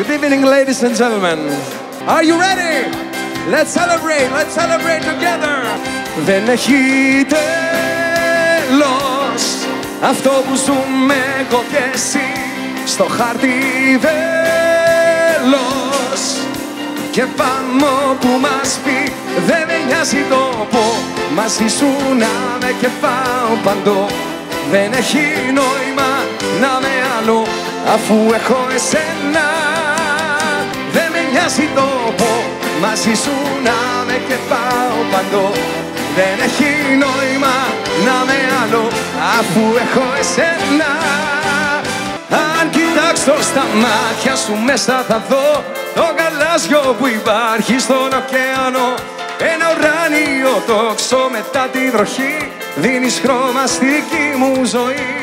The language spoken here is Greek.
Good evening, ladies and gentlemen. Are you ready? Let's celebrate together. Δεν έχει τέλος αυτό που ζούμε εγώ και εσύ. Στο χάρτη βέλος και πάμε που μας πει. Δεν με νοιάζει το πω, μαζί σου να με και πάω παντού. Δεν έχει νόημα να με άλλο αφού έχω εσένα. Δεν με νοιάζει το πω, μαζί σου να με και πάω παντού. Δεν έχει νόημα να με άλλο αφού έχω εσένα. Αν κοιτάξω στα μάτια σου μέσα θα δω το γαλάζιο που υπάρχει στον ωκεανό. Ένα ουράνιο τόξο μετά τη βροχή, δίνεις χρώμα στη δική μου ζωή.